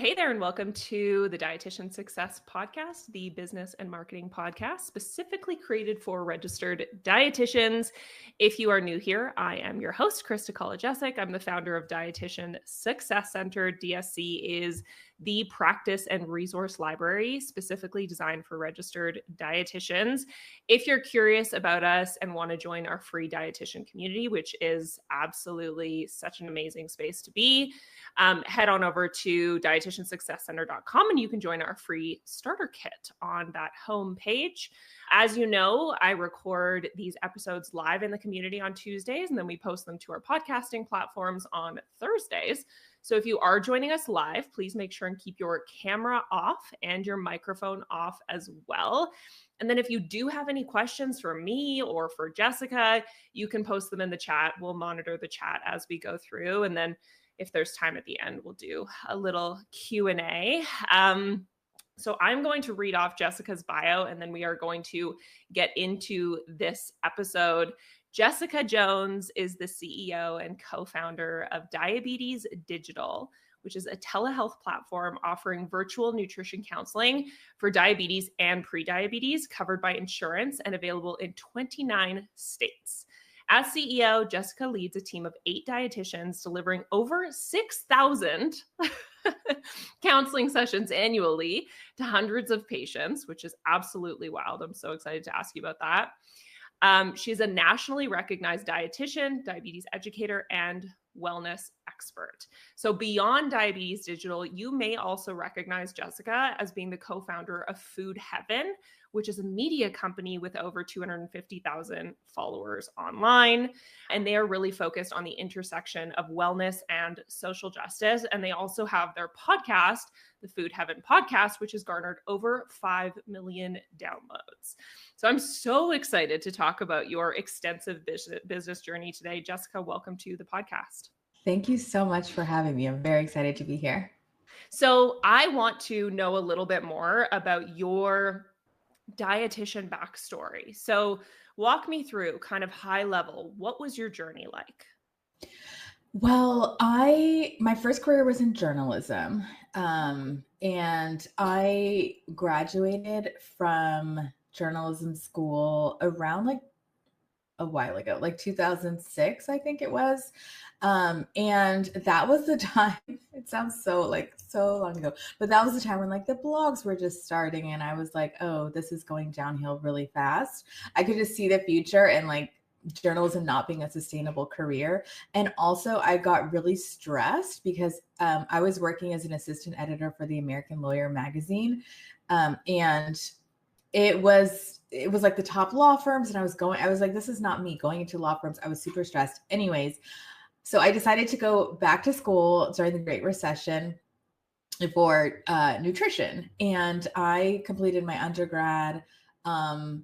Hey there, and welcome to the Dietitian Success Podcast, the business and marketing podcast specifically created for registered dietitians. If you are new here, I am your host, Krista Kolajesic. I'm the founder of Dietitian Success Center. DSC is the practice and resource library specifically designed for registered dietitians. If you're curious about us and want to join our free dietitian community, which is absolutely such an amazing space to be, head on over to dietitiansuccesscenter.com and you can join our free starter kit on that home page. As you know, I record these episodes live in the community on Tuesdays, and then we post them to our podcasting platforms on Thursdays. So if you are joining us live, please make sure and keep your camera off and your microphone off as well. And then if you do have any questions for me or for Jessica, you can post them in the chat. We'll monitor the chat as we go through. And then if there's time at the end, we'll do a little Q&A. So I'm going to read off Jessica's bio, and then we are going to get into this episode. Jessica Jones is the CEO and co-founder of Diabetes Digital, which is a telehealth platform offering virtual nutrition counseling for diabetes and prediabetes, covered by insurance and available in 29 states. As CEO, Jessica leads a team of 8 dietitians delivering over 6,000 counseling sessions annually to hundreds of patients, which is absolutely wild. I'm so excited to ask you about that. She's a nationally recognized dietitian, diabetes educator, and wellness expert. So beyond Diabetes Digital, you may also recognize Jessica as being the co-founder of Food Heaven, which is a media company with over 250,000 followers online. And they are really focused on the intersection of wellness and social justice. And they also have their podcast, the Food Heaven podcast, which has garnered over 5 million downloads. So I'm so excited to talk about your extensive business journey today. Jessica, welcome to the podcast. Thank you so much for having me. I'm very excited to be here. So I want to know a little bit more about your dietitian backstory. So walk me through kind of high level. What was your journey like? Well, my first career was in journalism, and I graduated from journalism school around like a while ago, like 2006, I think it was. And that was the time, it sounds so long ago, but that was the time when like the blogs were just starting and I was like, oh, this is going downhill really fast. I could just see the future and like journalism not being a sustainable career. And also I got really stressed because I was working as an assistant editor for the American Lawyer magazine. And it was like the top law firms. And I was like, this is not me going into law firms. I was super stressed. Anyways, so I decided to go back to school during the Great Recession for nutrition. And I completed my undergrad I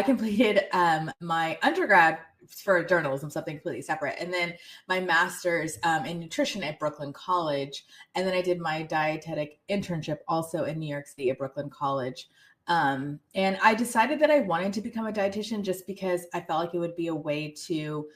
completed my undergrad for journalism, something completely separate. And then my master's in nutrition at Brooklyn College. And then I did my dietetic internship also in New York City at Brooklyn College. And I decided that I wanted to become a dietitian just because I felt like it would be a way to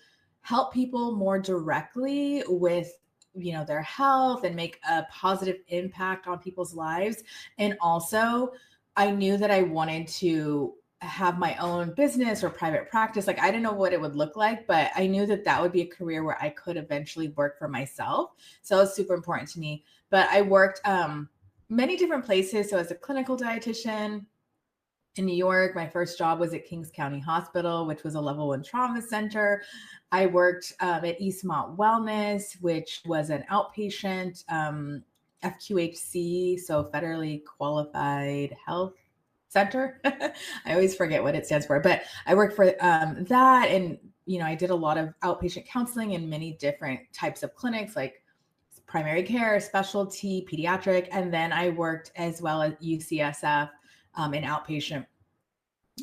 help people more directly with, their health and make a positive impact on people's lives. And also I knew that I wanted to have my own business or private practice. Like, I didn't know what it would look like, but I knew that that would be a career where I could eventually work for myself. So it was super important to me. But I worked many different places. So as a clinical dietitian in New York, my first job was at Kings County Hospital, which was a level 1 trauma center. I worked at Eastmont Wellness, which was an outpatient FQHC, so federally qualified health center. I always forget what it stands for, but I worked for that. And, I did a lot of outpatient counseling in many different types of clinics, like primary care, specialty, pediatric. And then I worked as well at UCSF in outpatient.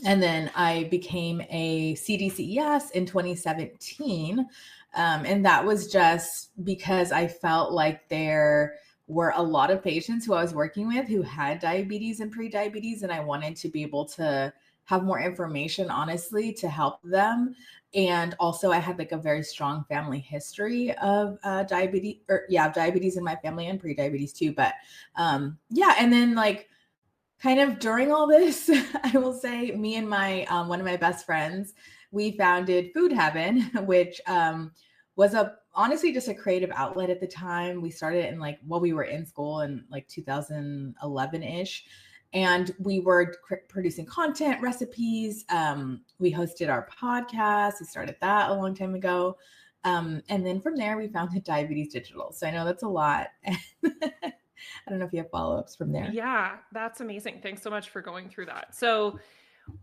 And then I became a CDCES in 2017. And that was just because I felt like there were a lot of patients who I was working with who had diabetes and prediabetes, and I wanted to be able to have more information, honestly, to help them. And also I had like a very strong family history of diabetes in my family and pre-diabetes too. But yeah, and then like kind of during all this, I will say me and my one of my best friends, we founded Food Heaven, which was honestly just a creative outlet at the time. We started in like while we were in school in like 2011-ish. And we were producing content, recipes. We hosted our podcast. We started that a long time ago. And then from there, we founded Diabetes Digital. So I know that's a lot. I don't know if you have follow-ups from there. Yeah, that's amazing. Thanks so much for going through that. So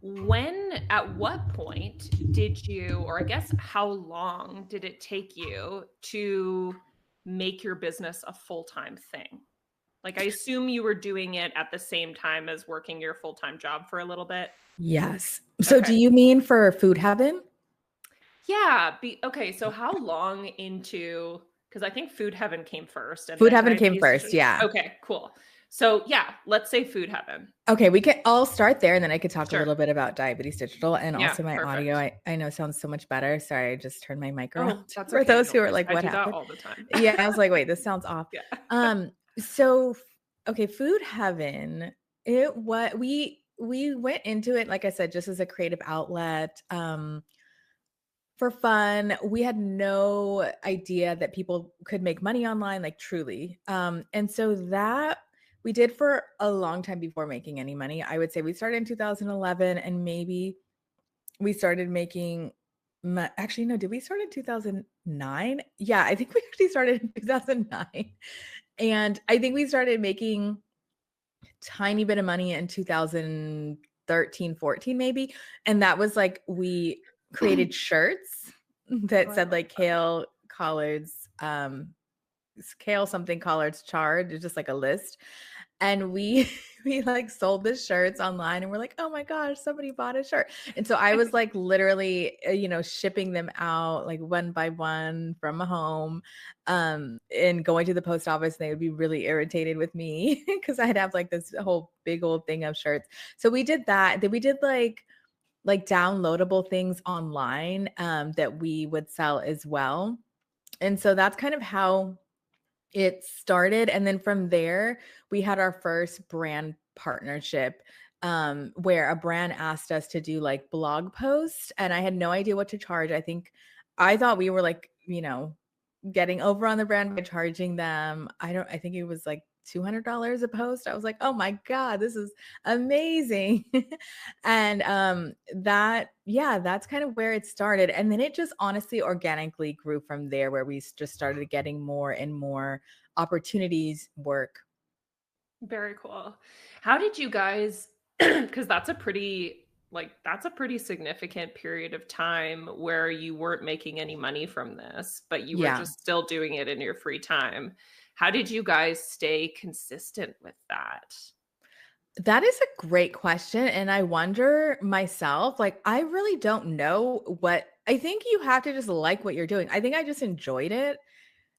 at what point did you, or I guess how long did it take you to make your business a full-time thing? Like, I assume you were doing it at the same time as working your full-time job for a little bit. Yes. So Okay. do you mean for Food Heaven? Yeah. Okay. So how long into, because I think Food Heaven came first and Food then Heaven came Diabetes first, Digital. yeah. Okay, cool. So yeah, let's say Food Heaven. Okay, I'll start there and then I could talk a Sure. little bit about Diabetes Digital and Yeah, also my perfect. audio. I know sounds so much better. Sorry, I just turned my mic around That's for okay. those No who are worries. like, I what do that happened? all the time. Yeah, I was like, wait, this sounds off. Yeah. So okay, Food Heaven, we went into it, like I said, just as a creative outlet. For fun. We had no idea that people could make money online, like truly. And so that we did for a long time before making any money. I would say we started in 2011 and maybe we started making actually, no, did we start in 2009? Yeah, I think we actually started in 2009. And I think we started making tiny bit of money in 2013, 14 maybe. And that was like we created shirts that said like kale collards, kale something collards charred. It's just like a list. And we we like sold the shirts online and we're like, oh my gosh, somebody bought a shirt. And so I was like literally, shipping them out like one by one from home, and going to the post office. And they would be really irritated with me because I'd have like this whole big old thing of shirts. So we did that. Then we did like downloadable things online that we would sell as well. And so that's kind of how it started. And then from there, we had our first brand partnership, where a brand asked us to do like blog posts. And I had no idea what to charge. I thought we were like, getting over on the brand by charging them. I think it was like $200 a post. I was like, oh my God, this is amazing. And that's kind of where it started. And then it just honestly organically grew from there, where we just started getting more and more opportunities, work. Very cool. How did you guys, because that's a pretty significant period of time where you weren't making any money from this, but you were Yeah. just still doing it in your free time. How did you guys stay consistent with that? That is a great question. And I wonder myself, like, I really don't know I think you have to just like what you're doing. I think I just enjoyed it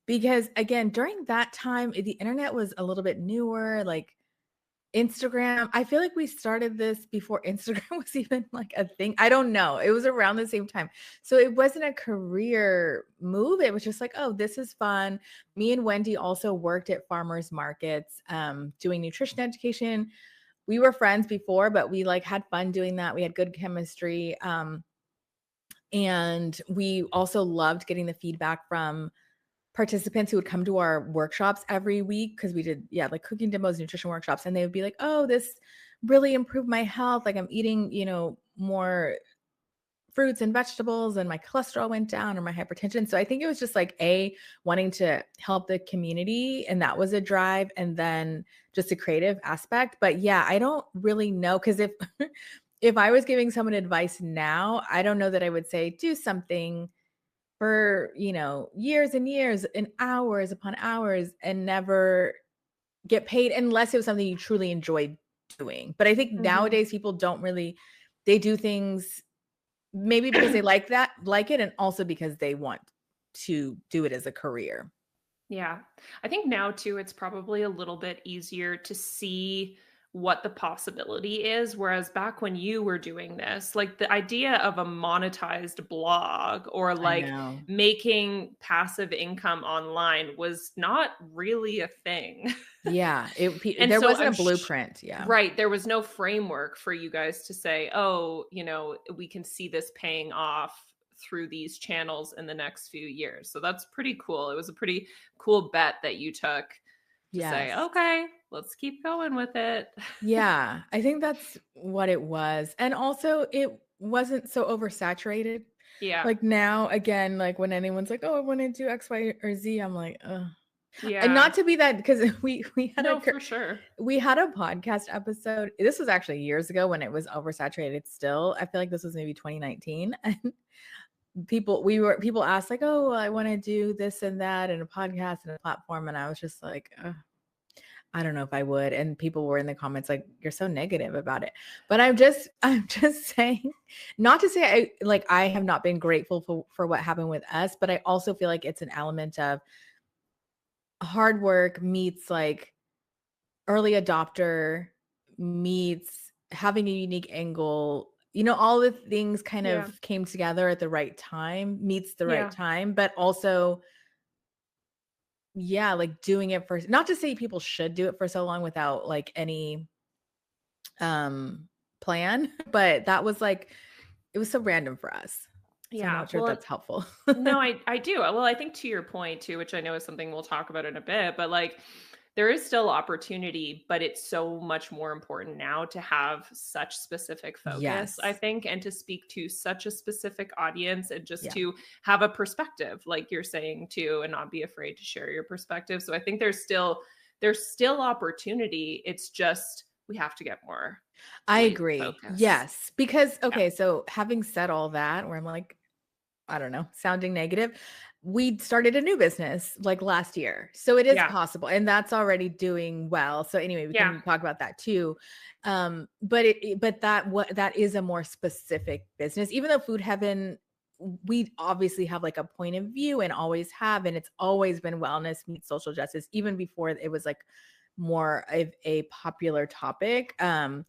because, again, during that time, the internet was a little bit newer, like Instagram. I feel like we started this before Instagram was even like a thing. I don't know. It was around the same time. So it wasn't a career move. It was just like, oh, this is fun. Me and Wendy also worked at farmers markets, doing nutrition education. We were friends before, but we like had fun doing that. We had good chemistry. And we also loved getting the feedback from participants who would come to our workshops every week, because we did, like cooking demos, nutrition workshops. And they would be like, oh, this really improved my health. Like I'm eating, more fruits and vegetables and my cholesterol went down or my hypertension. So I think it was just like wanting to help the community, and that was a drive, and then just a creative aspect. But yeah, I don't really know, because if if I was giving someone advice now, I don't know that I would say do something for, years and years and hours upon hours and never get paid, unless it was something you truly enjoyed doing. But I think nowadays people don't really, they do things maybe because they like it, and also because they want to do it as a career. Yeah. I think now too, it's probably a little bit easier to see what the possibility is. Whereas back when you were doing this, like the idea of a monetized blog or I like know. making passive income online was not really a thing. Yeah, And there so wasn't a blueprint. Yeah. right, there was no framework for you guys to say, "Oh, we can see this paying off through these channels in the next few years." So that's pretty cool. It was a pretty cool bet that you took to say, Yes. "Okay, let's keep going with it." Yeah, I think that's what it was. And also it wasn't so oversaturated. Yeah. Like now, again, like when anyone's like, "Oh, I want to do X, Y, or Z," I'm like, "Ugh." And Yeah. not to be that, because No, for sure. we had a podcast episode. This was actually years ago when it was oversaturated still. I feel like this was maybe 2019. And people asked like, "Oh, I want to do this and that and a podcast and a platform." And I was just like, "Ugh, I don't know if I would." And people were in the comments like, "You're so negative about it." But I'm just saying, not to say I have not been grateful for what happened with us, but I also feel like it's an element of hard work meets like early adopter meets having a unique angle. All the things kind Yeah. of came together at the right time, meets the right Yeah. time, but also, yeah, like doing it for, not to say people should do it for so long without like any plan, but that was like, it was so random for us. So I'm Yeah. not sure if Well, that's helpful. no, I do. Well, I think to your point too, which I know is something we'll talk about in a bit, but like there is still opportunity, but it's so much more important now to have such specific focus, I Yes. think, and to speak to such a specific audience and just Yeah. to have a perspective, like you're saying too, and not be afraid to share your perspective. So I think there's still opportunity. It's just we have to get more I laser agree. focus. Yes. Because, Yeah. okay, so having said all that, where I'm like, I don't know, sounding negative, we started a new business like last year. So it is Yeah. possible, and that's already doing well. So anyway, we Yeah. can talk about that too. But that is a more specific business. Even though Food Heaven, we obviously have like a point of view and always have, and it's always been wellness meets social justice, even before it was like more of a popular topic. And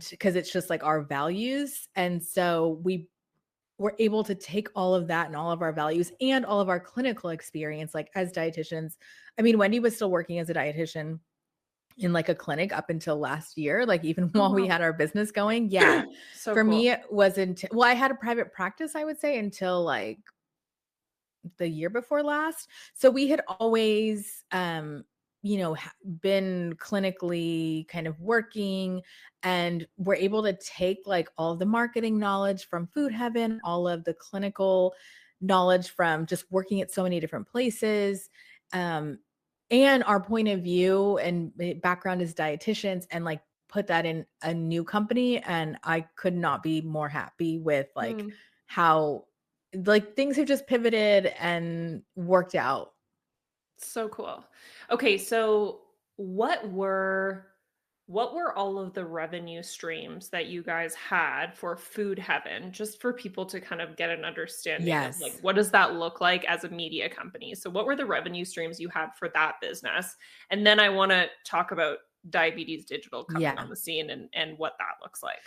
because it's just like our values. And so we're able to take all of that and all of our values and all of our clinical experience, like as dietitians. I mean, Wendy was still working as a dietitian in like a clinic up until last year, like even Oh, while we wow. had our business going. Yeah. So For me, cool. it wasn't, well, I had a private practice, I would say, until like the year before last. So we had always, been clinically kind of working, and we're able to take like all the marketing knowledge from Food Heaven, all of the clinical knowledge from just working at so many different places, um, and our point of view and background as dietitians, and like put that in a new company. And I could not be more happy with like Mm. how like things have just pivoted and worked out. So cool. Okay, so what were all of the revenue streams that you guys had for Food Heaven, just for people to kind of get an understanding of like Yes. what does that look like as a media company? So what were the revenue streams you had for that business? And then I want to talk about diabetes digital coming Yeah. on the scene and what that looks like.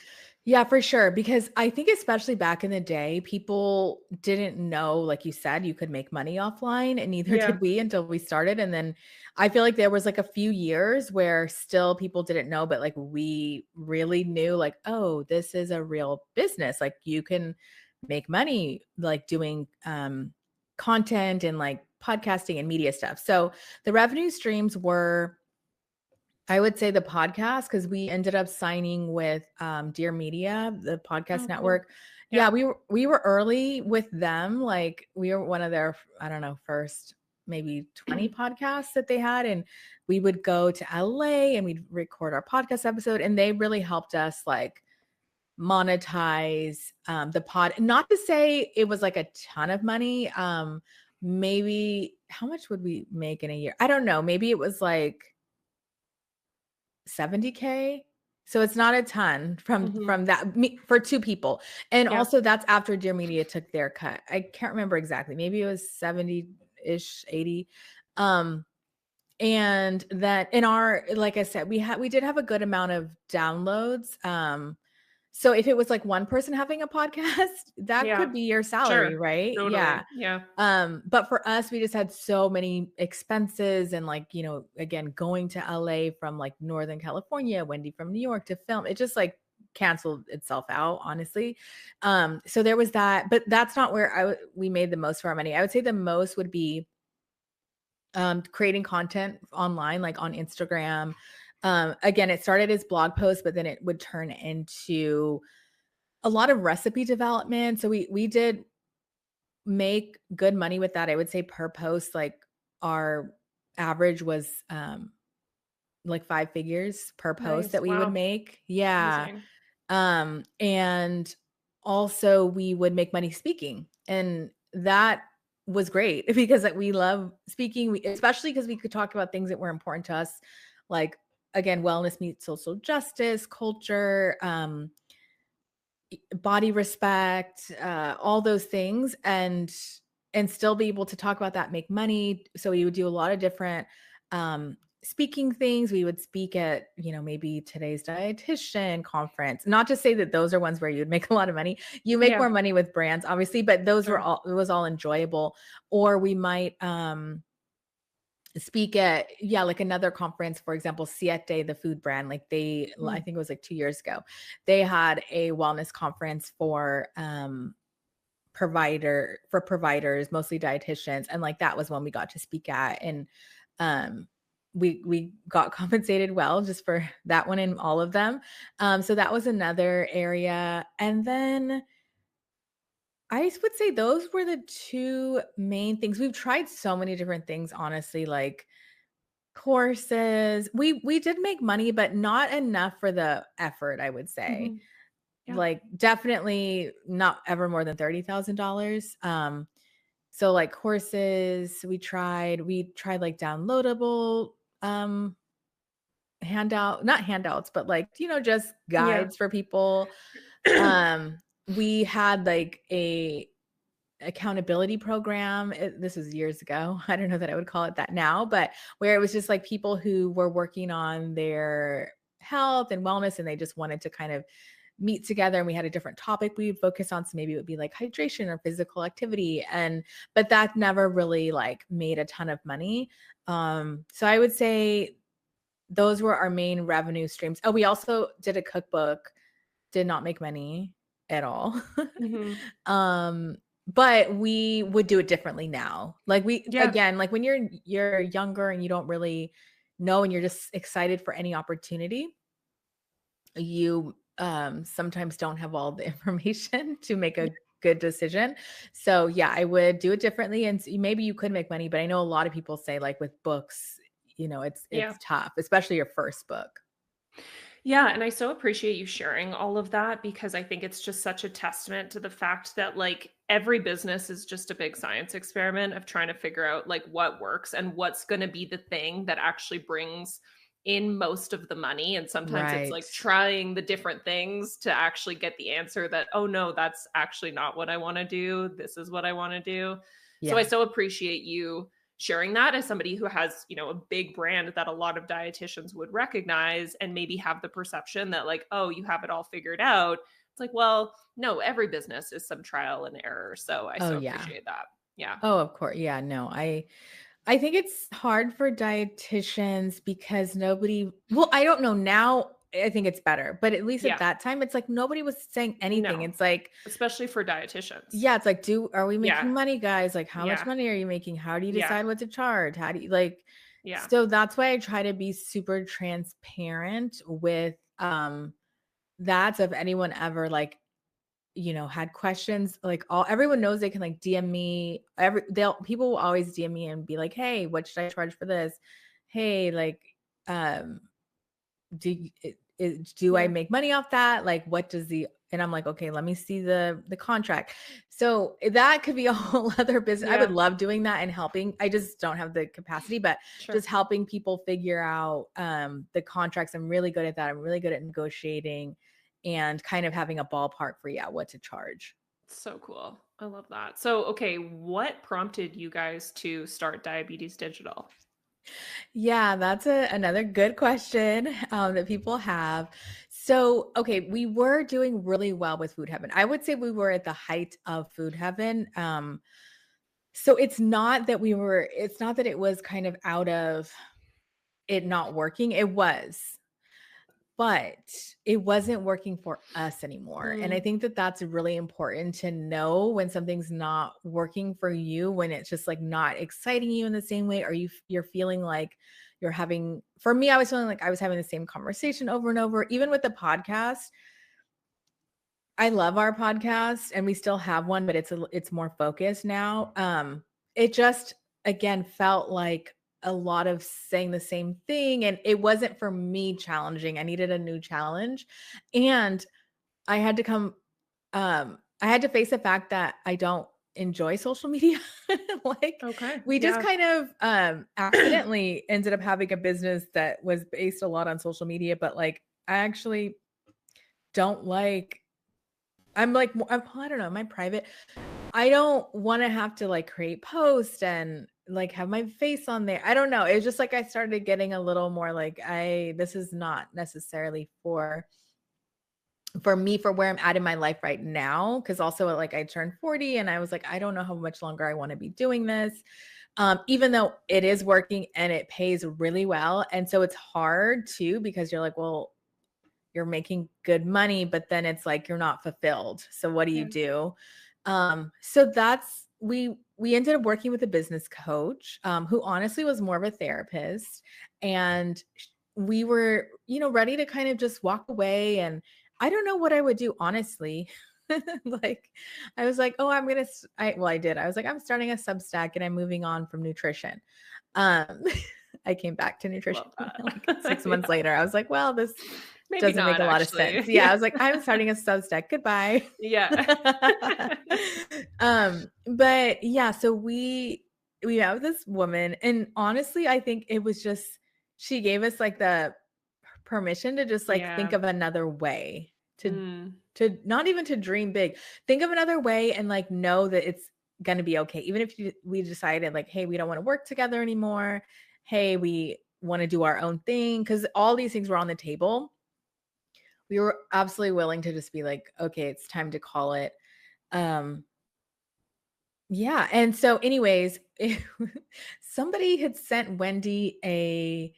Yeah, for sure. Because I think, especially back in the day, people didn't know, like you said, you could make money offline, and neither Yeah. did we until we started. And then I feel like there was like a few years where still people didn't know, but like we really knew, like, oh, this is a real business. Like you can make money like doing content and like podcasting and media stuff. So the revenue streams were, I would say, the podcast, because we ended up signing with Dear Media, the podcast Oh, cool. network. Yeah. Yeah, we were early with them. Like we were one of their, I don't know, first maybe 20 podcasts that they had. And we would go to LA and we'd record our podcast episode. And they really helped us like monetize the pod. Not to say it was like a ton of money. Maybe how much would we make in a year? I don't know. Maybe it was like 70K. So it's not a ton Mhm. from that for two people. And Yeah. also that's after Dear Media took their cut. I can't remember exactly. Maybe it was 70-ish, 80. Um And that in our, like I said, we did have a good amount of downloads. So if it was like one person having a podcast, that Yeah. could be your salary, Sure. right? Yeah. Totally. Yeah. But for us, we just had so many expenses and like, again, going to LA from like Northern California, Wendy from New York to film, it just like canceled itself out, honestly. So there was that, but that's not where we made the most of our money. I would say the most would be creating content online, like on Instagram. Again, it started as blog posts, but then it would turn into a lot of recipe development. So we did make good money with that. I would say per post, like our average was like 5 figures per post Nice. that we would Wow. make. Yeah. Amazing. And also we would make money speaking. And that was great because like we love speaking, especially because we could talk about things that were important to us, like again, wellness meets social justice, culture, body respect, all those things, and still be able to talk about that, make money. So we would do a lot of different speaking things. We would speak at, maybe today's dietitian conference. Not to say that those are ones where you'd make a lot of money. You make Yeah. more money with brands, obviously, but those were Sure. all, it was all enjoyable. Or we might speak at, like another conference, for example, Siete, the food brand, like I think it was like 2 years ago, they had a wellness conference for providers, mostly dietitians, and like that was when we got to speak at, and we got compensated well just for that one and all of them. So that was another area. And then I would say those were the two main things. We've tried so many different things, honestly, like courses. We did make money, but not enough for the effort, I would say. Hmm. Yeah. Like definitely not ever more than $30,000. So like courses, we tried like downloadable not handouts, but like, just Yeah. guides for people. We had like a accountability program. This was years ago. I don't know that I would call it that now, but where it was just like people who were working on their health and wellness, and they just wanted to kind of meet together, and we had a different topic we would focus on. So maybe it would be like hydration or physical activity. But that never really like made a ton of money. So I would say those were our main revenue streams. Oh, we also did a cookbook, did not make money at all. Hmm. But we would do it differently now. Like Yeah. again, like when you're younger and you don't really know and you're just excited for any opportunity, you sometimes don't have all the information to make a good decision. So yeah, I would do it differently, and maybe you could make money, but I know a lot of people say like with books, Yeah. it's tough, especially your first book. Yeah, and I so appreciate you sharing all of that because I think it's just such a testament to the fact that like every business is just a big science experiment of trying to figure out like what works and what's going to be the thing that actually brings in most of the money. And sometimes it's Right. like trying the different things to actually get the answer that, oh no, that's actually not what I want to do. This is what I want to do. So I Yeah. so appreciate you sharing that as somebody who has, a big brand that a lot of dietitians would recognize and maybe have the perception that like, oh, you have it all figured out. It's like, well, no, every business is some trial and error. So I Oh so yeah. appreciate that. Yeah. Oh, of course. Yeah, no. I think it's hard for dietitians because I don't know now. I think it's better, but at least at Yeah. that time, it's like nobody was saying anything. No, It's like, especially for dietitians. yeah, it's like, are we Yeah. making money, guys? Like, how much Yeah. money are you making? How do you Yeah. decide what to charge? How do you like, Yeah. so that's why I try to be super transparent with, that. So if anyone ever like, had questions, like everyone knows they can like DM me. People will always DM me and be like, "Hey, what should I charge for this? Hey, like, um, do I Yeah. make money off that? Like, what does the?" And I'm like, "Okay, let me see the contract." So that could be a whole other business. I would Yeah. love doing that and helping. I just don't have the capacity, but Sure. just helping people figure out the contracts. I'm really good at that. I'm really good at negotiating and kind of having a ballpark for what to charge. So cool. I love that. So, okay, what prompted you guys to start Diabetes Digital? Yeah, that's another good question that people have. So, okay, we were doing really well with Food Heaven. I would say we were at the height of Food Heaven. So it's not that it was kind of out of it not working. It was, but it wasn't working for us anymore. And I think that that's really important to know when something's not working for you, when it's just like not exciting you in the same way, or you're feeling like for me, I was feeling like I was having the same conversation over and over. Even with the podcast, I love our podcast and we still have one, but it's more focused now. It just again felt like a lot of saying the same thing, and it wasn't for me challenging. I needed a new challenge. And I had to I had to face the fact that I don't enjoy social media. Like Okay. we just Yeah. kind of accidentally ended up having a business that was based a lot on social media, but like I actually don't like I don't know, am I private? I don't want to have to like create posts and like have my face on there. I don't know. It's just like I started getting a little more like this is not necessarily for me, for where I'm at in my life right now. Cause also like I turned 40 and I was like, I don't know how much longer I want to be doing this. Even though it is working and it pays really well. And so it's hard too, because you're like, well, you're making good money, but then it's like you're not fulfilled. So what do you Yeah. do? So that's we ended up working with a business coach who honestly was more of a therapist. And we were, ready to kind of just walk away. And I don't know what I would do, honestly. Like I was like, oh, I did. I was like, I'm starting a Substack and I'm moving on from nutrition. Um, I came back to nutrition Love that. like 6 months Yeah. later. I was like, well, this Maybe doesn't make not a lot of actually. sense. Yeah, I was like, I'm starting a Substack. Goodbye. Yeah. But yeah, so we met with this woman, and honestly, I think it was just she gave us like the permission to just like think Yeah. of another way to Mm. to not even to dream big. Think of another way and like know that it's going to be okay. Even if we decided like, hey, we don't want to work together anymore. Hey, we want to do our own thing, because all these things were on the table. We were absolutely willing to just be like, okay, it's time to call it. Um, yeah. And so, anyways, somebody had sent Wendy a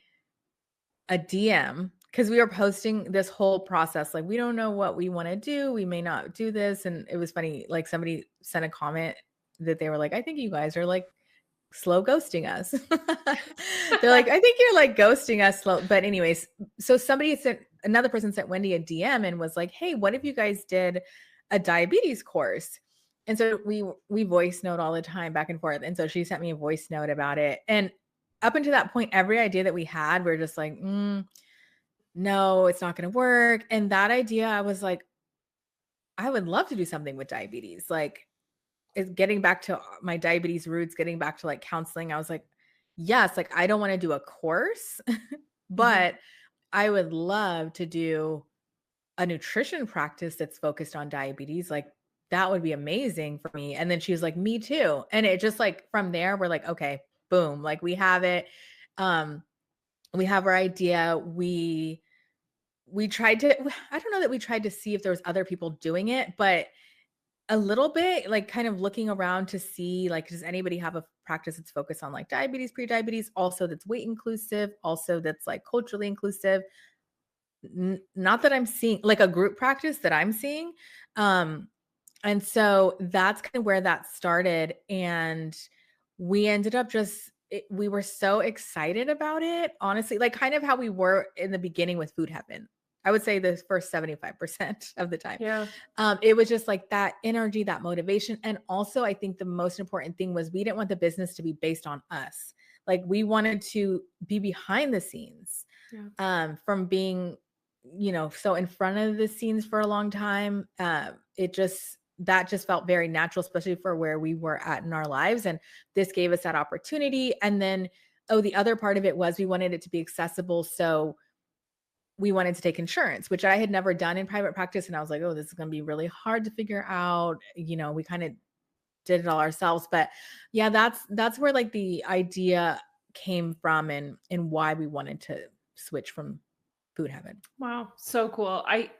DM because we were posting this whole process. Like, we don't know what we want to do. We may not do this. And it was funny. Like, somebody sent a comment that they were like, I think you guys are like slow ghosting us. They're like, I think you're like ghosting us slow. But anyways, so another person sent Wendy a DM and was like, hey, what if you guys did a diabetes course? And so we voice note all the time back and forth. And so she sent me a voice note about it. And up until that point, every idea that we had, we are just like, no, it's not going to work. And that idea, I was like, I would love to do something with diabetes. Like, is getting back to my diabetes roots, getting back to like counseling. I was like, yes, like I don't want to do a course, but I would love to do a nutrition practice that's focused on diabetes. Like that would be amazing for me. And then she was like, me too. And it just like from there, we're like, okay, boom, like we have it. We have our idea. We tried to, I don't know that we tried to see if there was other people doing it, but a little bit, like kind of looking around to see, like, does anybody have a practice that's focused on like diabetes, pre-diabetes, also that's weight inclusive, also that's like culturally inclusive. Not that I'm seeing like a group practice that I'm seeing. And so that's kind of where that started. And we ended up we were so excited about it, honestly, like kind of how we were in the beginning with Food Heaven. I would say the first 75% of the time. Yeah. It was just like that energy, that motivation. And also, I think the most important thing was we didn't want the business to be based on us. Like we wanted to be behind the scenes, from being, so in front of the scenes for a long time. That just felt very natural, especially for where we were at in our lives. And this gave us that opportunity. And then, the other part of it was we wanted it to be accessible. So we wanted to take insurance, which I had never done in private practice. And I was like, oh, this is going to be really hard to figure out. We kind of did it all ourselves. But yeah, that's where like the idea came from and why we wanted to switch from food heaven. Wow, so cool. I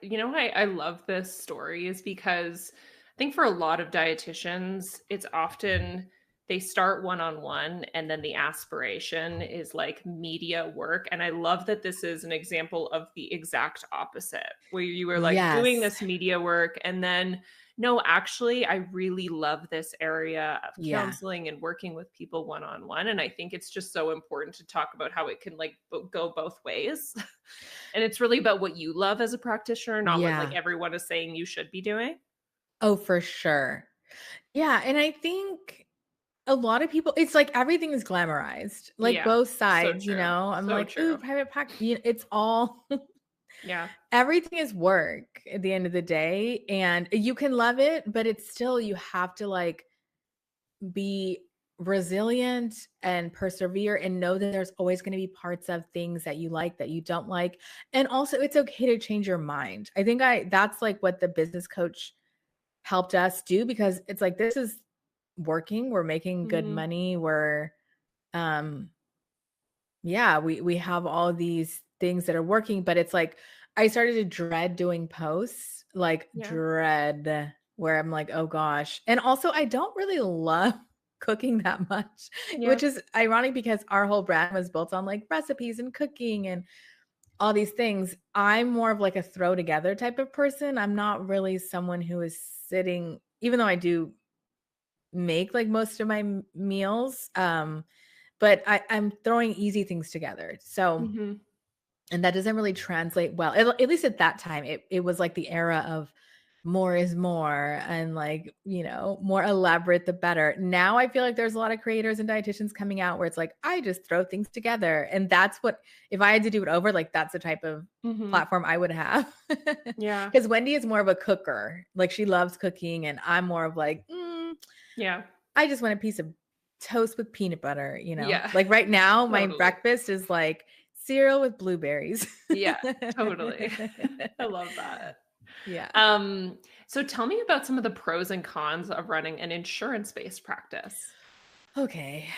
love this story is because I think for a lot of dietitians, it's often they start one-on-one and then the aspiration is like media work. And I love that this is an example of the exact opposite, where you were like doing Yes. this media work and then no, actually, I really love this area of Yeah. counseling and working with people one-on-one. And I think it's just so important to talk about how it can like go both ways. And it's really about what you love as a practitioner, not what like Yeah. everyone is saying you should be doing. Oh, for sure. Yeah. And I think a lot of people, it's like everything is glamorized, like Yeah. both So sides, true. I'm So like, ooh, true. private practice. It's all, Yeah. everything is work at the end of the day. And you can love it, but it's still, you have to like be resilient and persevere and know that there's always going to be parts of things that you like that you don't like. And also it's okay to change your mind. I think that's like what the business coach helped us do, because it's like, this is working, we're making good Mhm. money, we're yeah, we have all these things that are working, but it's like I started to dread doing posts, like Yeah. dread, where I'm like, oh gosh. And also I don't really love cooking that much, Yeah. which is ironic because our whole brand was built on like recipes and cooking and all these things. I'm more of like a throw together type of person. I'm not really someone who is sitting, even though I do make like most of my meals. But I'm throwing easy things together. So, Mhm. and that doesn't really translate well. At least at that time, it was like the era of more is more and like, more elaborate, the better. Now I feel like there's a lot of creators and dietitians coming out where it's like, I just throw things together. And that's what, if I had to do it over, like that's the type of Mhm. platform I would have. Yeah. Because Wendy is more of a cooker. Like she loves cooking. And I'm more of like, Yeah. I just want a piece of toast with peanut butter, Yeah. Like right now, my Totally. breakfast is like cereal with blueberries. Yeah, totally. I love that. Yeah. Um, so tell me about some of the pros and cons of running an insurance-based practice. Okay.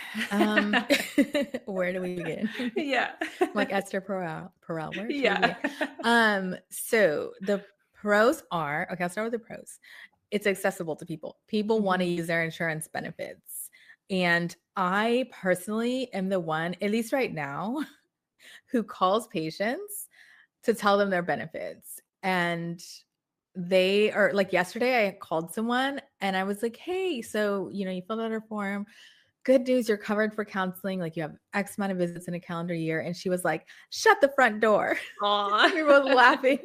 Where do we begin? Yeah. Like Esther Perel, where should we Yeah. begin? So the pros are, okay, I'll start with the pros. It's accessible to people. People want to Mhm. use their insurance benefits. And I personally am the one, at least right now, who calls patients to tell them their benefits. And they are like, yesterday I called someone and I was like, hey, so, you filled out our form. Good news, you're covered for counseling. Like you have X amount of visits in a calendar year. And she was like, shut the front door. Aw. We were both laughing.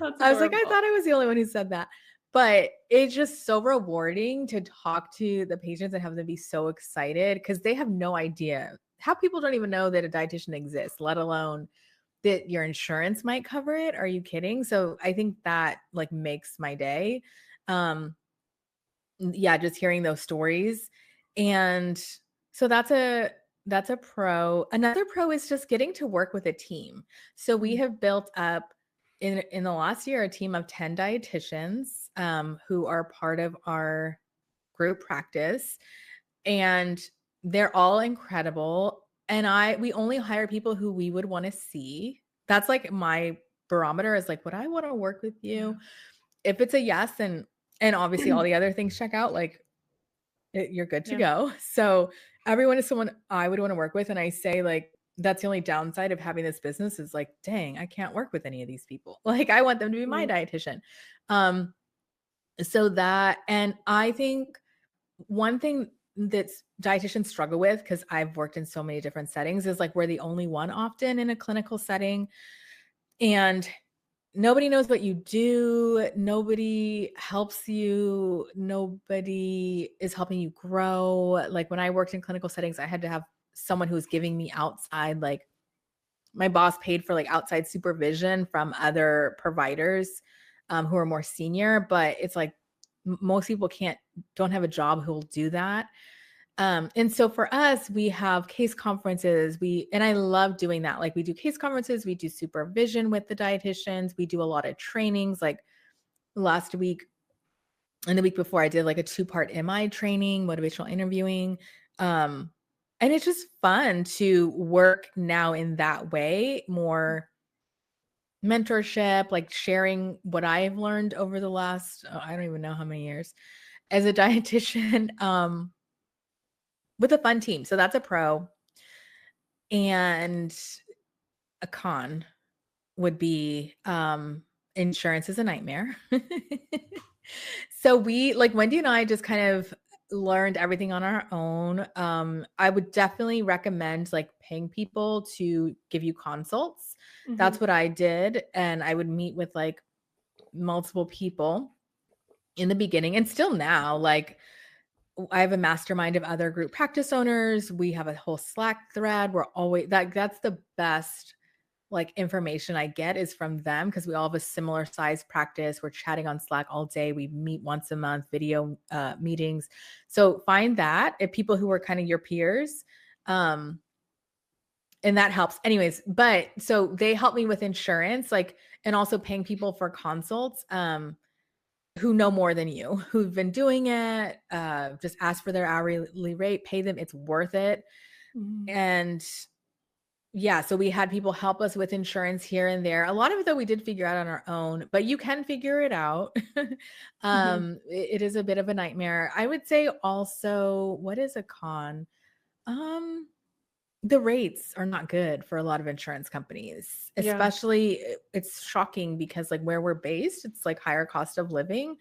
That's I was like, I adorable. thought I was the only one who said that. But it's just so rewarding to talk to the patients and have them be so excited because they have no idea. How people don't even know that a dietitian exists, let alone that your insurance might cover it. Are you kidding? So I think that like makes my day. Yeah, just hearing those stories. And so that's a pro. Another pro is just getting to work with a team. So we Mm. have built up in the last year a team of 10 dietitians who are part of our group practice, and they're all incredible. And we only hire people who we would want to see. That's like my barometer, is like, would I want to work with Yeah. you? If it's a yes, and obviously all the other things check out, like you're good to Yeah. go. So everyone is someone I would want to work with. And I say like, that's the only downside of having this business is like, dang, I can't work with any of these people. Like I want them to be my Mm. dietitian. Um, so that, and I think one thing that dietitians struggle with, because I've worked in so many different settings, is like we're the only one often in a clinical setting. And nobody knows what you do. Nobody helps you. Nobody is helping you grow. Like when I worked in clinical settings, I had to have someone who was giving me outside, like my boss paid for like outside supervision from other providers who are more senior, but it's like most people don't have a job who will do that. And so for us, we have case conferences. And I love doing that. Like we do case conferences, we do supervision with the dietitians, we do a lot of trainings. Like last week and the week before, I did like a 2-part MI training, motivational interviewing. And it's just fun to work now in that way, more mentorship, like sharing what I've learned over the last, I don't even know how many years as a dietitian, with a fun team. So that's a pro. And a con would be, insurance is a nightmare. So we, like Wendy and I, just kind of learned everything on our own. I would definitely recommend like paying people to give you consults. Mm-hmm. That's what I did. And I would meet with like multiple people in the beginning and still now. Like I have a mastermind of other group practice owners. We have a whole Slack thread. We're always that's the best like information I get is from them because we all have a similar size practice. We're chatting on Slack all day. We meet once a month, video meetings. So find that if people who are kind of your peers. And that helps anyways. But so they help me with insurance, like, and also paying people for consults, who know more than you, who've been doing it. Just ask for their hourly rate, pay them. It's worth it. Mm-hmm. And yeah, so we had people help us with insurance here and there. A lot of it, though, we did figure out on our own, but you can figure it out. Mm-hmm. It is a bit of a nightmare. I would say also, what is a con? Um, the rates are not good for a lot of insurance companies, Yeah. especially it's shocking because like where we're based, it's like higher cost of living.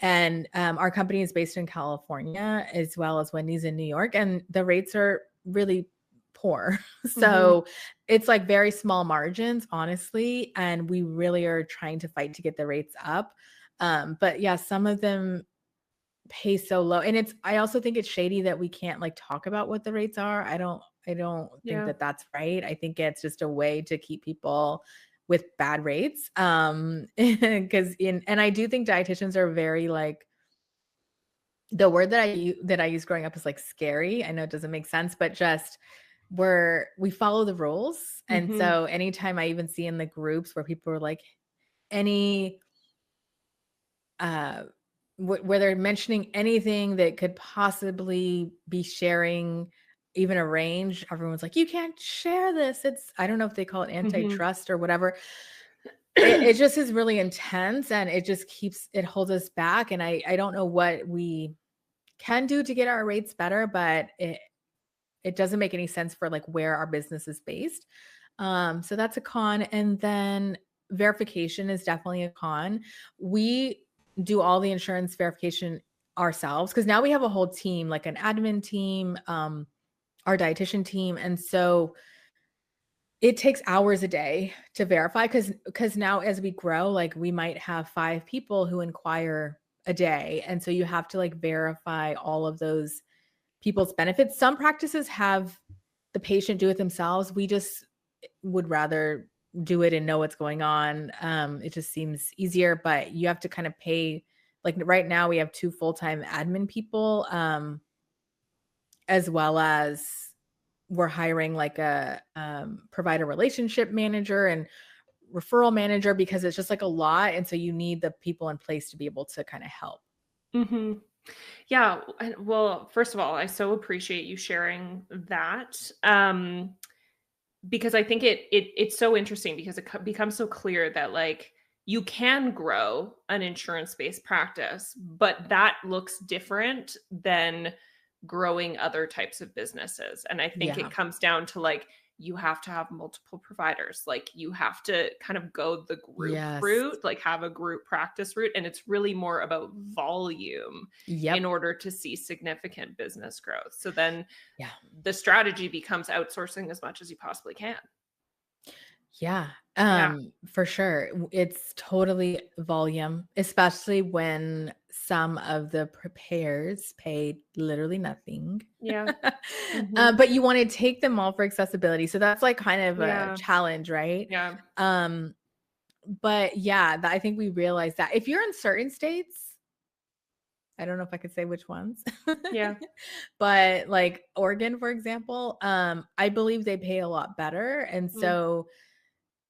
And our company is based in California as well as Wendy's in New York, and the rates are really poor. Mm-hmm. So it's like very small margins, honestly. And we really are trying to fight to get the rates up. But yeah, some of them pay so low. And I also think it's shady that we can't like talk about what the rates are. I don't think Yeah. that that's right. I think it's just a way to keep people with bad rates. Because and I do think dietitians are very like, the word that I used growing up is like scary. I know it doesn't make sense, but just we follow the rules. And Mm-hmm. so anytime I even see in the groups where people are like any uh where they're mentioning anything that could possibly be sharing even a range, everyone's like, you can't share this. I don't know if they call it Mm-hmm. antitrust or whatever. It just is really intense and it holds us back. And I don't know what we can do to get our rates better, but it doesn't make any sense for like where our business is based. So that's a con. And then verification is definitely a con. We do all the insurance verification ourselves because now we have a whole team, like an admin team, our dietitian team. And so it takes hours a day to verify because now as we grow, like we might have 5 people who inquire a day. And so you have to like verify all of those people's benefits. Some practices have the patient do it themselves. We just would rather do it and know what's going on. It just seems easier, but you have to kind of pay. Like right now, we have 2 full-time admin people, as well as we're hiring like a provider relationship manager and referral manager because it's just like a lot. And so you need the people in place to be able to kind of help. Mm-hmm. Yeah. Well, first of all, I so appreciate you sharing that. Because I think it's so interesting because it becomes so clear that like you can grow an insurance-based practice, but that looks different than growing other types of businesses. And I think it Yeah. comes down to like you have to have multiple providers. Like you have to kind of go the group Yes. route, like have a group practice route. And it's really more about volume in Yep. order to see significant business growth. So then Yeah. the strategy becomes outsourcing as much as you possibly can. Yeah, Yeah. for sure. It's totally volume, especially when some of the prepares pay literally nothing. Yeah. Mhm. But you want to take them all for accessibility. So that's like kind of a Yeah. challenge, right? Yeah. Um, but yeah, I think we realize that if you're in certain states, I don't know if I could say which ones, Yeah. but like Oregon, for example, I believe they pay a lot better. And Mm. so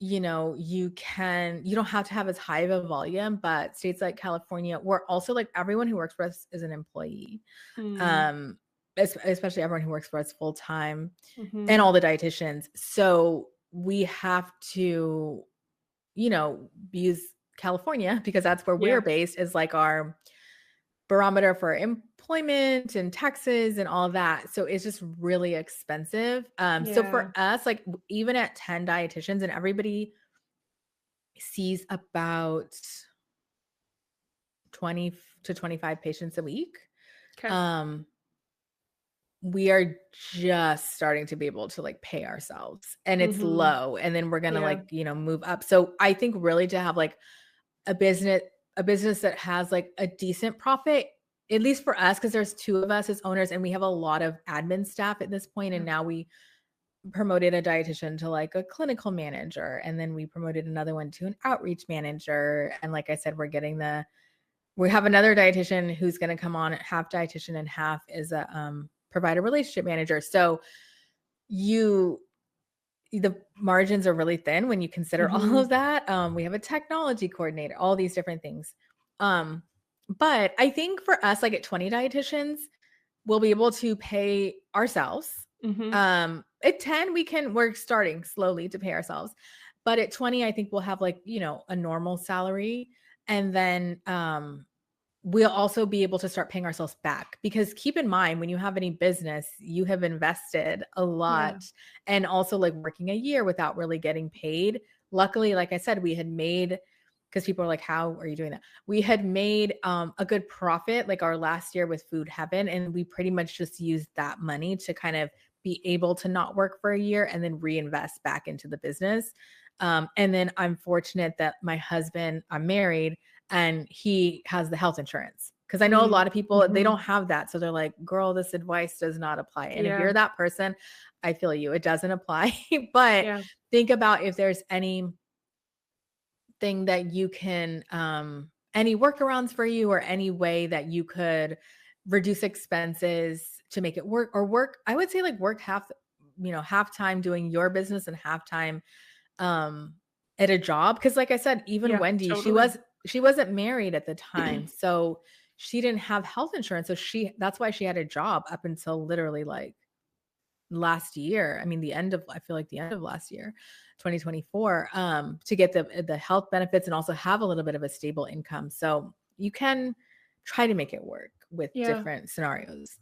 you don't have to have as high of a volume, but states like California, where also like everyone who works for us is an employee. Mm. Um, especially everyone who works for us full time Mm-hmm. and all the dietitians. So we have to, use California because that's where we're based, is like our barometer for employment and taxes and all of that. So it's just really expensive. So for us, like even at 10 dietitians, and everybody sees about 20 to 25 patients a week. Okay. We are just starting to be able to like pay ourselves, and it's low, and then we're going to like, move up. So I think really to have like a business that has like a decent profit, at least for us, because there's 2 of us as owners and we have a lot of admin staff at this point. And now we promoted a dietitian to like a clinical manager, and then we promoted another one to an outreach manager. And like I said, we have another dietitian who's going to come on, half dietitian and half is a provider relationship manager. So the margins are really thin when you consider all of that. We have a technology coordinator, all these different things. But I think for us, like at 20 dietitians, we'll be able to pay ourselves. At 10, we're starting slowly to pay ourselves. But at 20, I think we'll have like, a normal salary. And then we'll also be able to start paying ourselves back, because keep in mind, when you have any business, you have invested a lot, and also like working a year without really getting paid. Luckily, like I said, we had made, because people are like, how are you doing that? We had made a good profit like our last year with Food Heaven, and we pretty much just used that money to kind of be able to not work for a year and then reinvest back into the business. And then I'm fortunate that my husband, I'm married, and he has the health insurance, because I know a lot of people, they don't have that. So they're like, girl, this advice does not apply. And if you're that person, I feel you, it doesn't apply. But think about if there's anything that you can, any workarounds for you, or any way that you could reduce expenses to make it work, or work. I would say like work half time doing your business and half time at a job. Cause like I said, even Wendy, she wasn't married at the time. So she didn't have health insurance. So that's why she had a job up until literally like last year. I mean, I feel like the end of last year, 2024, to get the health benefits and also have a little bit of a stable income. So you can try to make it work with different scenarios.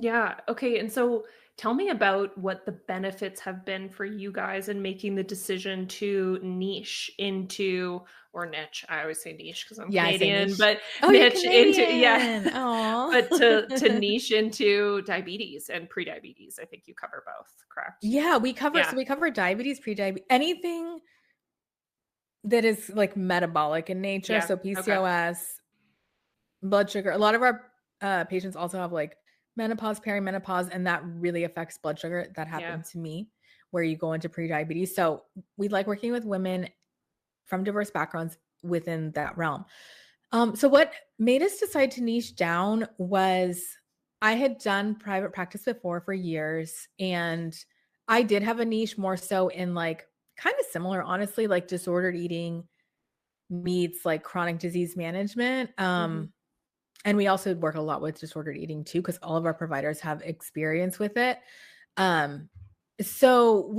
Yeah. Okay. And so tell me about what the benefits have been for you guys in making the decision to niche into, or niche. I always say niche because I'm Canadian, but niche into, but to niche into diabetes and prediabetes. I think you cover both, correct? Yeah, we cover diabetes, prediabetes, anything that is like metabolic in nature. So PCOS, blood sugar. A lot of our patients also have like menopause, perimenopause, and that really affects blood sugar. That happened to me, where you go into prediabetes. So we like working with women from diverse backgrounds within that realm. So what made us decide to niche down was, I had done private practice before for years, and I did have a niche more so in like kind of similar, honestly, like disordered eating meets like chronic disease management. And we also work a lot with disordered eating too, because all of our providers have experience with it. So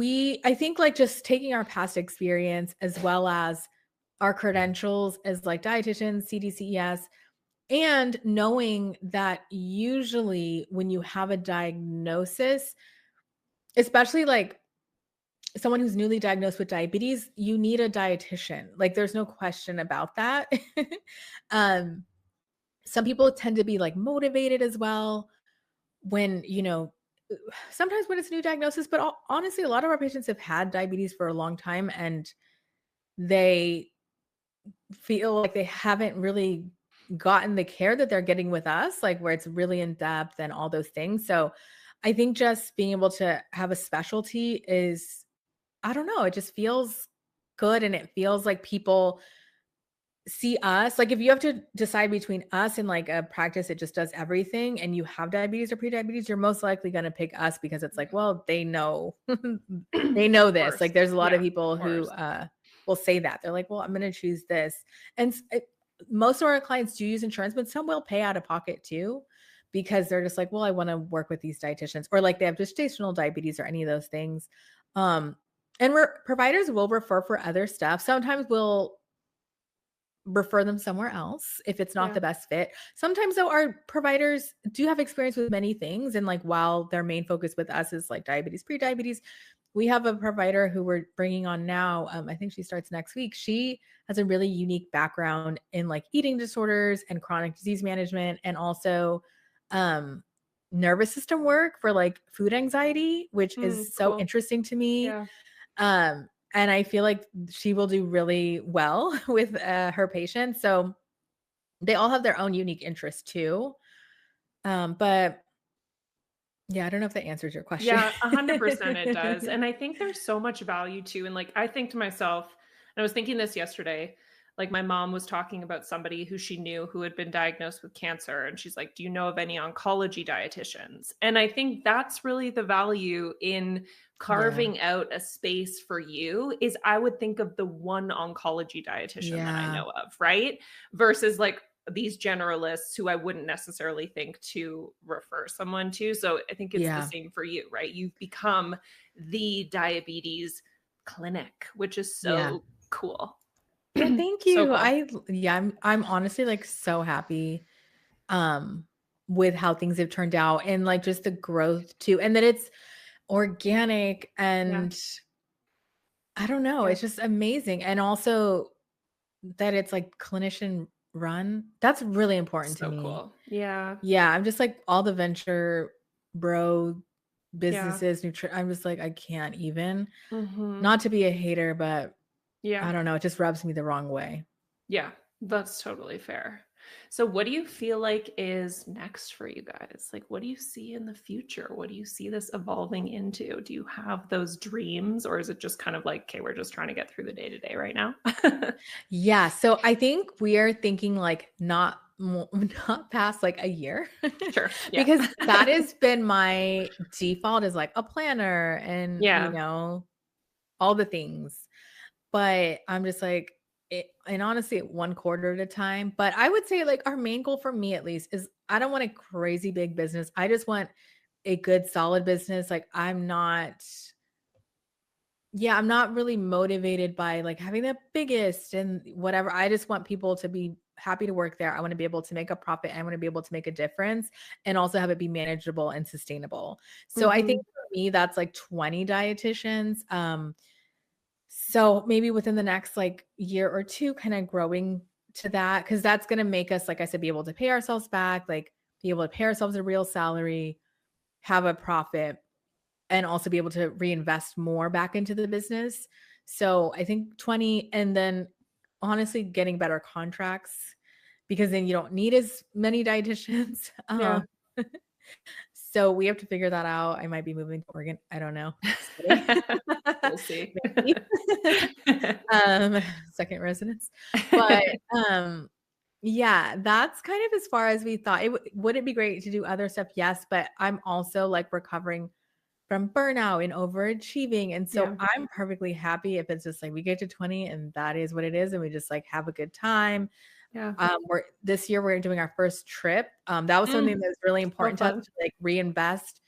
I think like just taking our past experience as well as our credentials as like dietitians, CDCES, and knowing that usually when you have a diagnosis, especially like someone who's newly diagnosed with diabetes, you need a dietitian. Like there's no question about that. Some people tend to be like motivated as well when, sometimes when it's a new diagnosis, but honestly, a lot of our patients have had diabetes for a long time, and they feel like they haven't really gotten the care that they're getting with us, like where it's really in depth and all those things. So I think just being able to have a specialty is, I don't know, it just feels good. And it feels like people see us, like if you have to decide between us and like a practice that just does everything, and you have diabetes or prediabetes, you're most likely going to pick us, because it's like, well, they know this. Like there's a lot of people who will say that. They're like, well, I'm going to choose this. And most of our clients do use insurance, but some will pay out of pocket too. because they're just like, well, I want to work with these dietitians, or like they have gestational diabetes or any of those things. And providers will refer for other stuff. Sometimes we'll refer them somewhere else if it's not the best fit. Sometimes though, our providers do have experience with many things. And like, while their main focus with us is like diabetes, pre-diabetes, we have a provider who we're bringing on now. I think she starts next week. She has a really unique background in like eating disorders and chronic disease management, and also nervous system work for like food anxiety, which is so interesting to me. And I feel like she will do really well with her patients. So they all have their own unique interests too. But yeah, I don't know if that answers your question. Yeah, 100% it does. And I think there's so much value too. And like, I think to myself, and I was thinking this yesterday, like my mom was talking about somebody who she knew who had been diagnosed with cancer. And she's like, do you know of any oncology dietitians? And I think that's really the value in carving out a space for you, is I would think of the one oncology dietitian that I know of, right? Versus like these generalists who I wouldn't necessarily think to refer someone to. So I think it's the same for you, right? You've become the diabetes clinic, which is so cool. Well, thank you. So cool. I'm honestly like so happy with how things have turned out, and like just the growth too, and that it's organic, and I don't know, it's just amazing. And also that it's like clinician run. That's really important to me. Cool. Yeah. Yeah. I'm just like all the venture bro businesses, I'm just like, I can't even, not to be a hater, but I don't know. It just rubs me the wrong way. Yeah, that's totally fair. So what do you feel like is next for you guys? Like, what do you see in the future? What do you see this evolving into? Do you have those dreams, or is it just kind of like, okay, we're just trying to get through the day to day right now? Yeah. So I think we are thinking like not past like a year. Sure. Yeah. Because that has been my default, is like a planner and, you know, all the things. But I'm just like, and honestly, 1 quarter at a time. But I would say like our main goal, for me at least, is I don't want a crazy big business. I just want a good, solid business. Like I'm not really motivated by like having the biggest and whatever. I just want people to be happy to work there. I want to be able to make a profit. I want to be able to make a difference, and also have it be manageable and sustainable. So I think for me, that's like 20 dietitians. So maybe within the next like year or two, kind of growing to that, because that's going to make us, like I said, be able to pay ourselves back, like be able to pay ourselves a real salary, have a profit, and also be able to reinvest more back into the business. So I think 20, and then honestly getting better contracts, because then you don't need as many dietitians. So we have to figure that out. I might be moving to Oregon. I don't know. We'll see. Second residence. But yeah, that's kind of as far as we thought. Would it be great to do other stuff? Yes, but I'm also like recovering from burnout and overachieving. And so I'm perfectly happy if it's just like we get to 20 and that is what it is, and we just like have a good time. This year we're doing our first trip. That was something that was really important to us, to like reinvest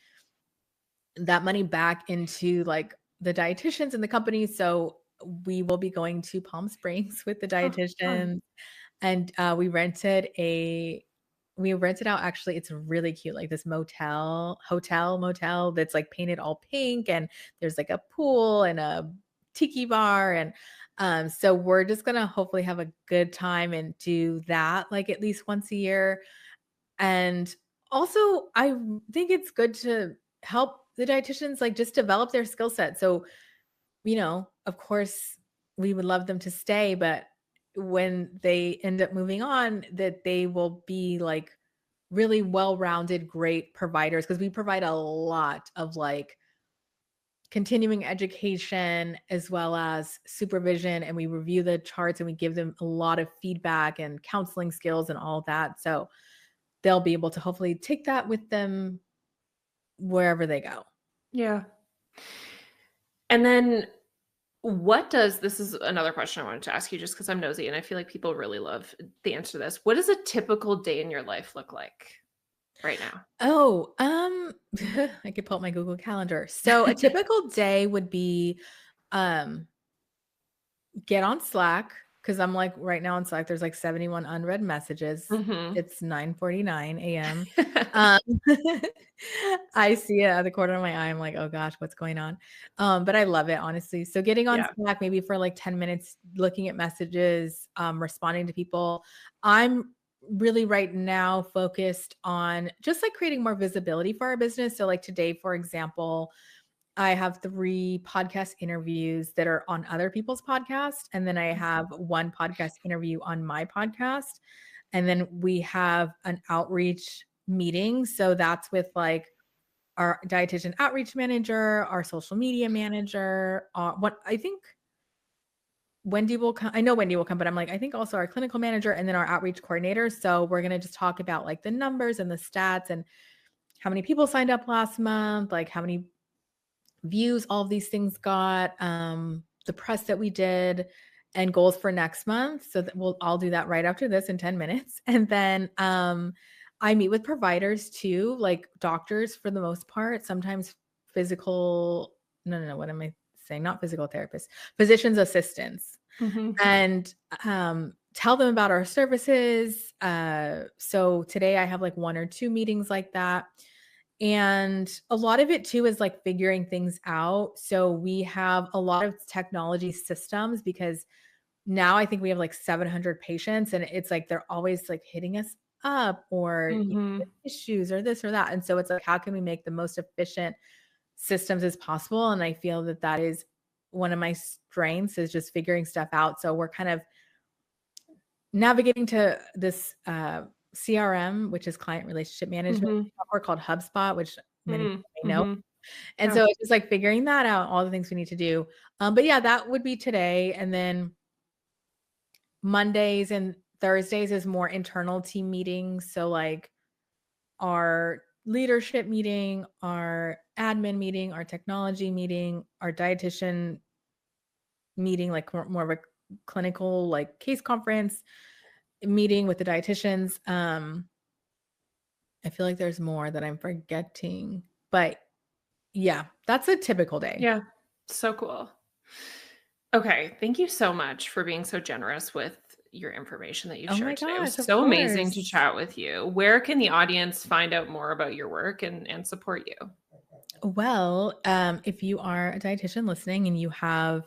that money back into like the dietitians and the company. So we will be going to Palm Springs with the dietitians, and we rented out, actually, it's really cute, like this motel that's like painted all pink, and there's like a pool and a tiki bar. And so we're just gonna hopefully have a good time and do that like at least once a year. And also I think it's good to help the dietitians like just develop their skill set. So, you know, of course we would love them to stay, but when they end up moving on, that they will be like really well-rounded, great providers, because we provide a lot of like continuing education as well as supervision, and we review the charts and we give them a lot of feedback and counseling skills and all that. So they'll be able to hopefully take that with them wherever they go. Yeah. And then this is another question I wanted to ask you, just because I'm nosy and I feel like people really love the answer to this. What does a typical day in your life look like? right now? Oh, I could pull up my Google Calendar. So a typical day would be, um, get on Slack, because I'm like right now on Slack, there's like 71 unread messages. Mhm. It's 9:49 a.m. Um, I see it at the corner of my eye. I'm like, oh gosh, what's going on? But I love it, honestly. So getting on Yeah. Slack maybe for like 10 minutes, looking at messages, responding to people. I'm really right now focused on just like creating more visibility for our business. So like today, for example, I have 3 podcast interviews that are on other people's podcast, and then I have 1 podcast interview on my podcast, and then we have an outreach meeting, so that's with, like, our dietitian outreach manager, our social media manager, what I think Wendy will come. I know Wendy will come, but I'm like, I think also our clinical manager and then our outreach coordinator, so we're gonna just talk about, like, the numbers and the stats and how many people signed up last month, like, how many views all of these things got, the press that we did, and goals for next month. So that I'll do that right after this in 10 minutes. And then I meet with providers too, like doctors for the most part, sometimes physical, no, what am I saying? Not physical therapists, physician's assistants. Mhm. And tell them about our services. So today I have like 1 or 2 meetings like that. And a lot of it too is like figuring things out. So we have a lot of technology systems because now I think we have like 700 patients and it's like they're always like hitting us up or Mhm. issues or this or that. And so it's like, how can we make the most efficient systems as possible? And I feel that that is one of my strengths is just figuring stuff out. So we're kind of navigating to this CRM, which is client relationship management Mhm. software called HubSpot, which many Mm. people may know. Mhm. And Yeah. so it's just like figuring that out, all the things we need to do. But yeah, that would be today. And then Mondays and Thursdays is more internal team meetings. So like our leadership meeting, our admin meeting, our technology meeting, our dietitian meeting, like more of a clinical like case conference meeting with the dietitians. I feel like there's more that I'm forgetting, but yeah, that's a typical day. Yeah. So cool. Okay, thank you so much for being so generous with your information that you've Oh my shared today. It was gosh, of so amazing to course. chat with you. Where can the audience find out more about your work and support you? Well, if you are a dietitian listening and you have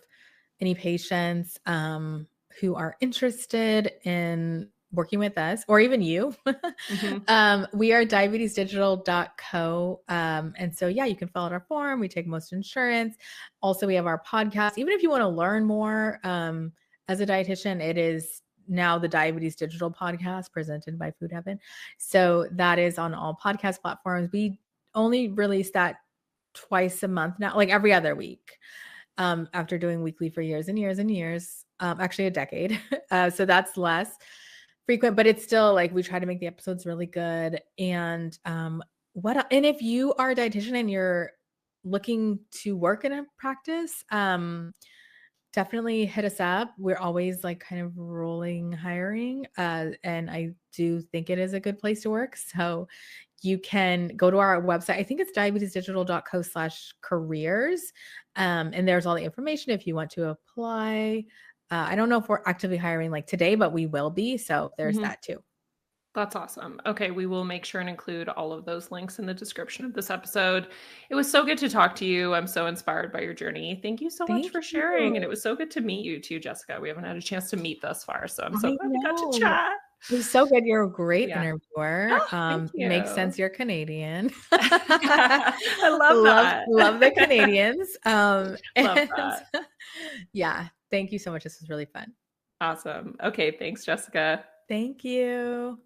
any patients who are interested in working with us, or even you, Mhm. we are diabetesdigital.co. And so, yeah, you can fill out our form. We take most insurance. Also, we have our podcast. Even if you want to learn more as a dietitian, it is now the Diabetes Digital podcast presented by Food Heaven. So that is on all podcast platforms. We only release that twice a month now, like every other week, after doing weekly for years and years and years, actually a decade. So that's less frequent, but it's still like we try to make the episodes really good. And and if you are a dietitian and you're looking to work in a practice, definitely hit us up. We're always like kind of rolling hiring. And I do think it is a good place to work. So you can go to our website. I think it's diabetesdigital.co/careers. And there's all the information if you want to apply. I don't know if we're actively hiring like today, but we will be. So there's Mhm. that too. That's awesome. Okay, we will make sure and include all of those links in the description of this episode. It was so good to talk to you. I'm so inspired by your journey. Thank you so much Thank for sharing. And you. it was so good to meet you too, Jessica. We haven't had a chance to meet thus far, so I'm so I glad we got to know. chat. It was so good. You're a great Yeah. interviewer. Oh, thank Makes you. sense you're Canadian. I love Love that. love the Canadians. Love And that. yeah, thank you so much. This was really fun. Awesome. Okay, thanks, Jessica. Thank you.